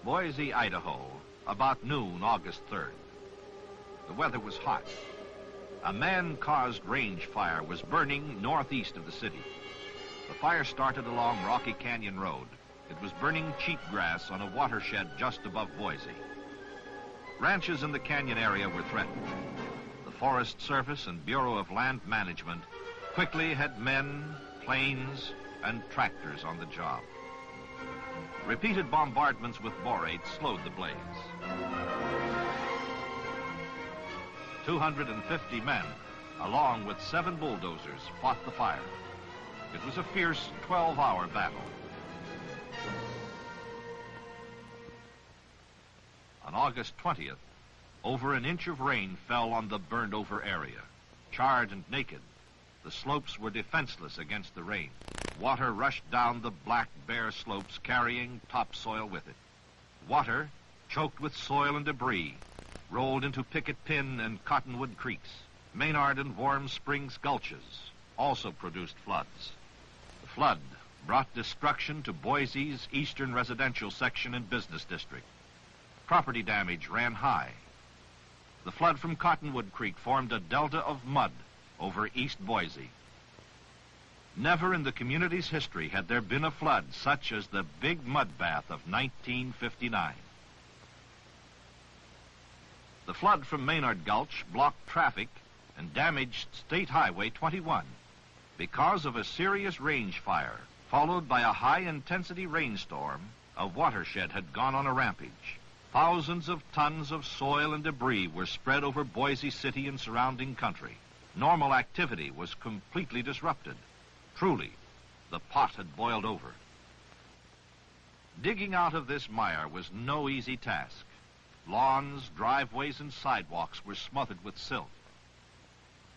Boise, Idaho, about noon, August 3rd. The weather was hot. A man-caused range fire was burning northeast of the city. The fire started along Rocky Canyon Road. It was burning cheatgrass on a watershed just above Boise. Ranches in the canyon area were threatened. The Forest Service and Bureau of Land Management quickly had men, planes, and tractors on the job. Repeated bombardments with borate slowed the blaze. 250 men, along with 7 bulldozers, fought the fire. It was a fierce 12-hour battle. On August 20th, over an inch of rain fell on the burned-over area. Charred and naked, the slopes were defenseless against the rain. Water rushed down the black, bare slopes, carrying topsoil with it. Water, choked with soil and debris, rolled into Picket Pin and Cottonwood creeks. Maynard and Warm Springs gulches also produced floods. The flood brought destruction to Boise's eastern residential section and business district. Property damage ran high. The flood from Cottonwood Creek formed a delta of mud over East Boise. Never in the community's history had there been a flood such as the Big Mud Bath of 1959. The flood from Maynard Gulch blocked traffic and damaged State Highway 21 because of a serious range fire followed by a high-intensity rainstorm. A watershed had gone on a rampage. Thousands of tons of soil and debris were spread over Boise City and surrounding country. Normal activity was completely disrupted. Truly, the pot had boiled over. Digging out of this mire was no easy task. Lawns, driveways, and sidewalks were smothered with silt.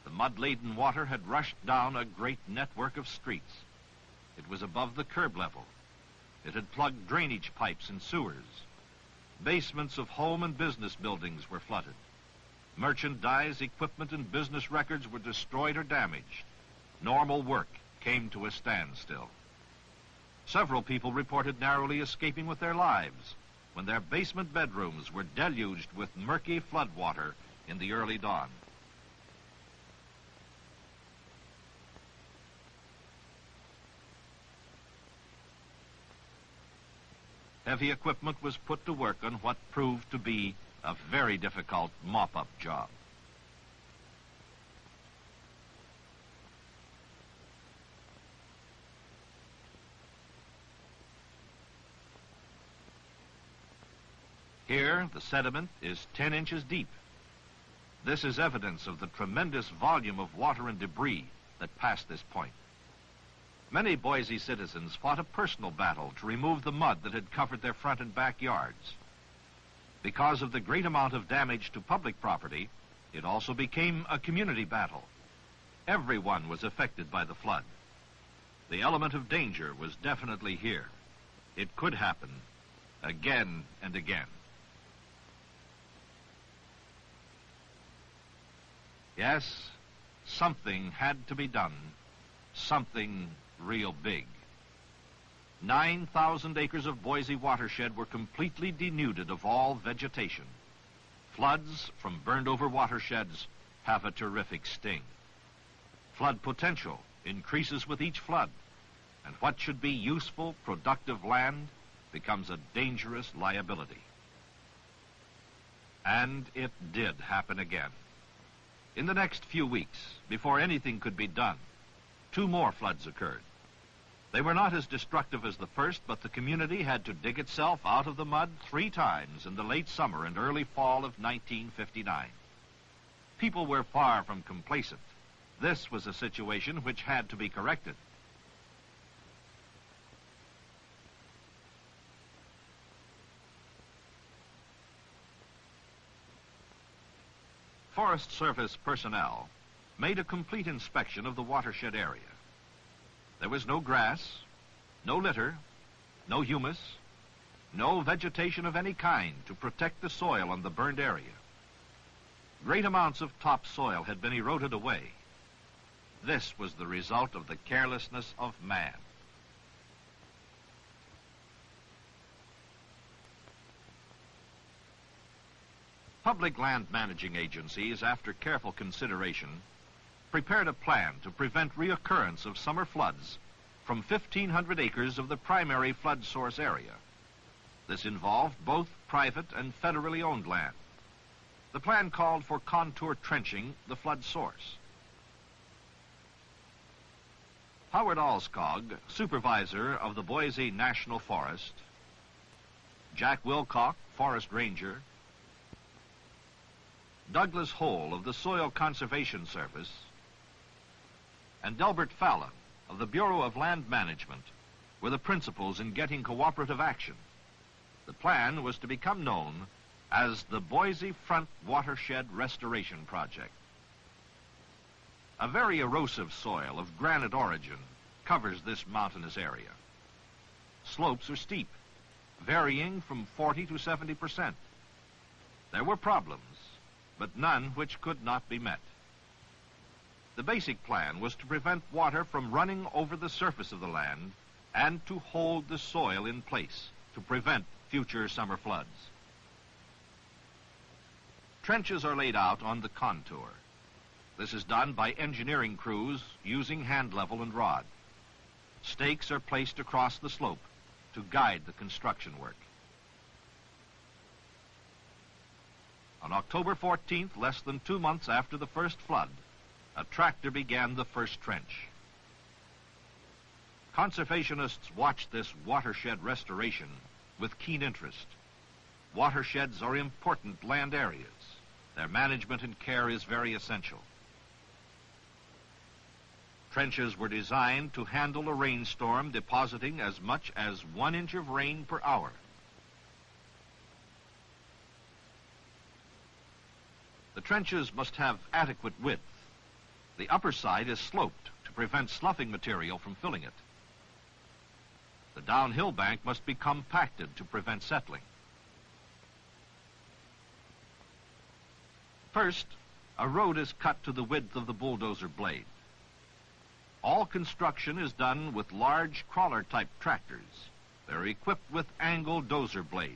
The mud-laden water had rushed down a great network of streets. It was above the curb level. It had plugged drainage pipes and sewers. Basements of home and business buildings were flooded. Merchandise, equipment, and business records were destroyed or damaged. Normal work came to a standstill. Several people reported narrowly escaping with their lives when their basement bedrooms were deluged with murky floodwater in the early dawn. Heavy equipment was put to work on what proved to be a very difficult mop-up job. Here, the sediment is 10 inches deep. This is evidence of the tremendous volume of water and debris that passed this point. Many Boise citizens fought a personal battle to remove the mud that had covered their front and backyards. Because of the great amount of damage to public property, it also became a community battle. Everyone was affected by the flood. The element of danger was definitely here. It could happen again and again. Yes, something had to be done, something real big. 9,000 acres of Boise watershed were completely denuded of all vegetation. Floods from burned-over watersheds have a terrific sting. Flood potential increases with each flood, and what should be useful, productive land becomes a dangerous liability. And it did happen again. In the next few weeks, before anything could be done, 2 more floods occurred. They were not as destructive as the first, but the community had to dig itself out of the mud 3 times in the late summer and early fall of 1959. People were far from complacent. This was a situation which had to be corrected. Forest Service personnel made a complete inspection of the watershed area. There was no grass, no litter, no humus, no vegetation of any kind to protect the soil on the burned area. Great amounts of topsoil had been eroded away. This was the result of the carelessness of man. Public land managing agencies, after careful consideration, prepared a plan to prevent reoccurrence of summer floods from 1,500 acres of the primary flood source area. This involved both private and federally owned land. The plan called for contour trenching the flood source. Howard Alskog, supervisor of the Boise National Forest, Jack Wilcock, forest ranger, Douglas Hole of the Soil Conservation Service, and Delbert Fallon of the Bureau of Land Management were the principals in getting cooperative action. The plan was to become known as the Boise Front Watershed Restoration Project. A very erosive soil of granite origin covers this mountainous area. Slopes are steep, varying from 40 to 70%. There were problems, but none which could not be met. The basic plan was to prevent water from running over the surface of the land and to hold the soil in place to prevent future summer floods. Trenches are laid out on the contour. This is done by engineering crews using hand level and rod. Stakes are placed across the slope to guide the construction work. On October 14th, less than 2 months after the first flood, a tractor began the first trench. Conservationists watched this watershed restoration with keen interest. Watersheds are important land areas. Their management and care is very essential. Trenches were designed to handle a rainstorm depositing as much as 1 inch of rain per hour. The trenches must have adequate width. The upper side is sloped to prevent sloughing material from filling it. The downhill bank must be compacted to prevent settling. First, a road is cut to the width of the bulldozer blade. All construction is done with large crawler-type tractors. They're equipped with angle dozer blades.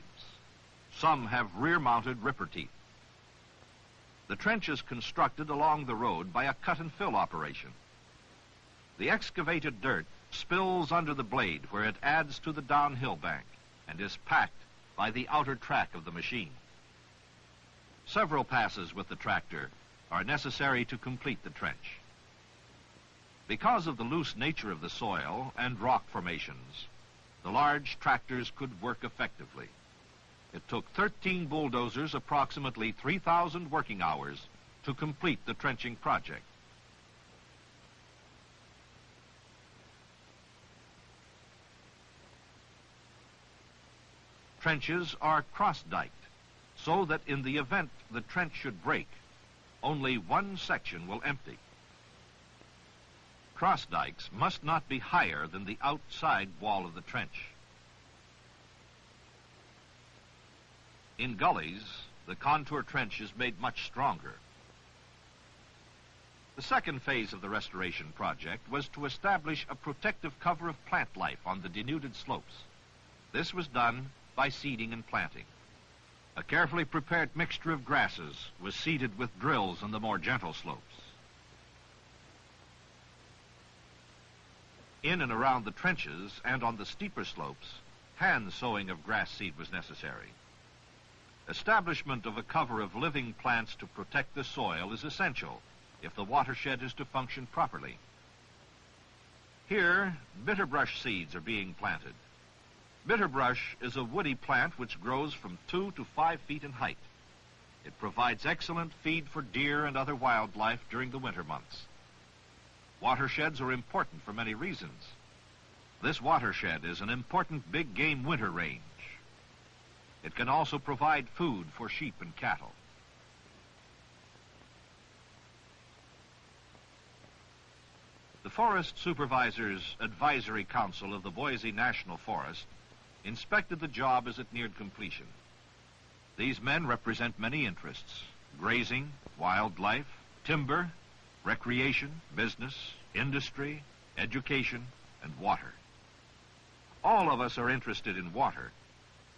Some have rear-mounted ripper teeth. The trench is constructed along the road by a cut-and-fill operation. The excavated dirt spills under the blade where it adds to the downhill bank and is packed by the outer track of the machine. Several passes with the tractor are necessary to complete the trench. Because of the loose nature of the soil and rock formations, the large tractors could work effectively. It took 13 bulldozers approximately 3,000 working hours to complete the trenching project. Trenches are cross-diked so that in the event the trench should break, only one section will empty. Cross dikes must not be higher than the outside wall of the trench. In gullies, the contour trench is made much stronger. The second phase of the restoration project was to establish a protective cover of plant life on the denuded slopes. This was done by seeding and planting. A carefully prepared mixture of grasses was seeded with drills on the more gentle slopes. In and around the trenches and on the steeper slopes, hand sowing of grass seed was necessary. Establishment of a cover of living plants to protect the soil is essential if the watershed is to function properly. Here, bitterbrush seeds are being planted. Bitterbrush is a woody plant which grows from 2 to 5 feet in height. It provides excellent feed for deer and other wildlife during the winter months. Watersheds are important for many reasons. This watershed is an important big game winter range. It can also provide food for sheep and cattle. The Forest Supervisors Advisory Council of the Boise National Forest inspected the job as it neared completion. These men represent many interests: grazing, wildlife, timber, recreation, business, industry, education, and water. All of us are interested in water.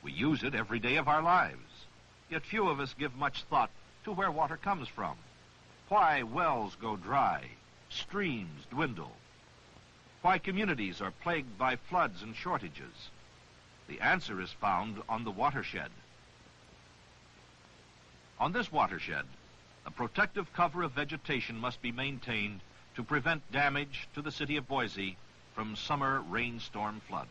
We use it every day of our lives. Yet few of us give much thought to where water comes from. Why wells go dry, streams dwindle. Why communities are plagued by floods and shortages. The answer is found on the watershed. On this watershed, a protective cover of vegetation must be maintained to prevent damage to the city of Boise from summer rainstorm floods.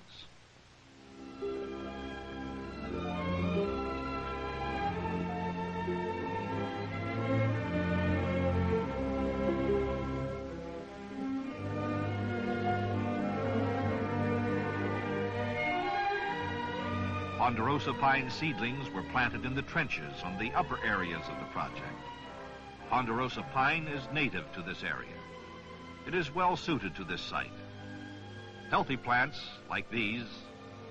Ponderosa pine seedlings were planted in the trenches on the upper areas of the project. Ponderosa pine is native to this area. It is well suited to this site. Healthy plants like these,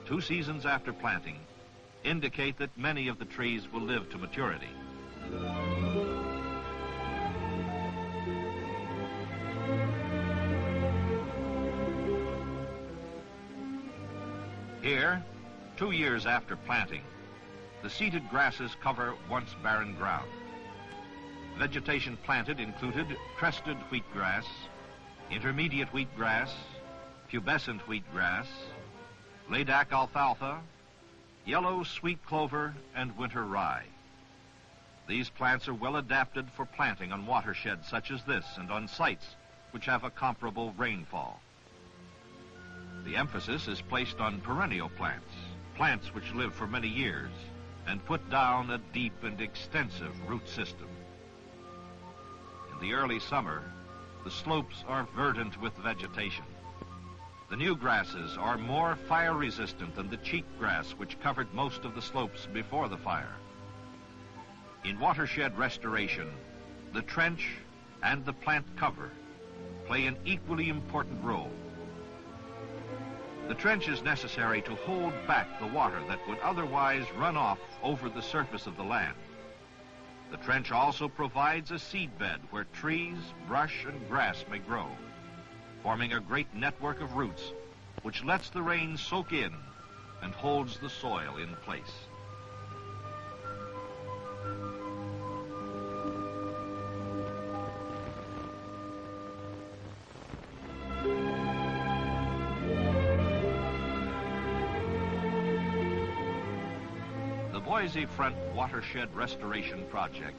2 seasons after planting, indicate that many of the trees will live to maturity. Here, 2 years after planting, the seeded grasses cover once barren ground. Vegetation planted included crested wheatgrass, intermediate wheatgrass, pubescent wheatgrass, laydak alfalfa, yellow sweet clover, and winter rye. These plants are well adapted for planting on watersheds such as this and on sites which have a comparable rainfall. The emphasis is placed on perennial plants, plants which live for many years and put down a deep and extensive root system. In the early summer, the slopes are verdant with vegetation. The new grasses are more fire-resistant than the cheatgrass which covered most of the slopes before the fire. In watershed restoration, the trench and the plant cover play an equally important role. The trench is necessary to hold back the water that would otherwise run off over the surface of the land. The trench also provides a seed bed where trees, brush, and grass may grow, forming a great network of roots which lets the rain soak in and holds the soil in place. The Boise Front Watershed Restoration Project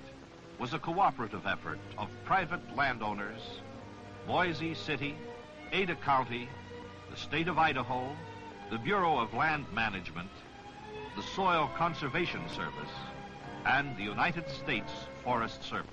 was a cooperative effort of private landowners, Boise City, Ada County, the state of Idaho, the Bureau of Land Management, the Soil Conservation Service, and the United States Forest Service.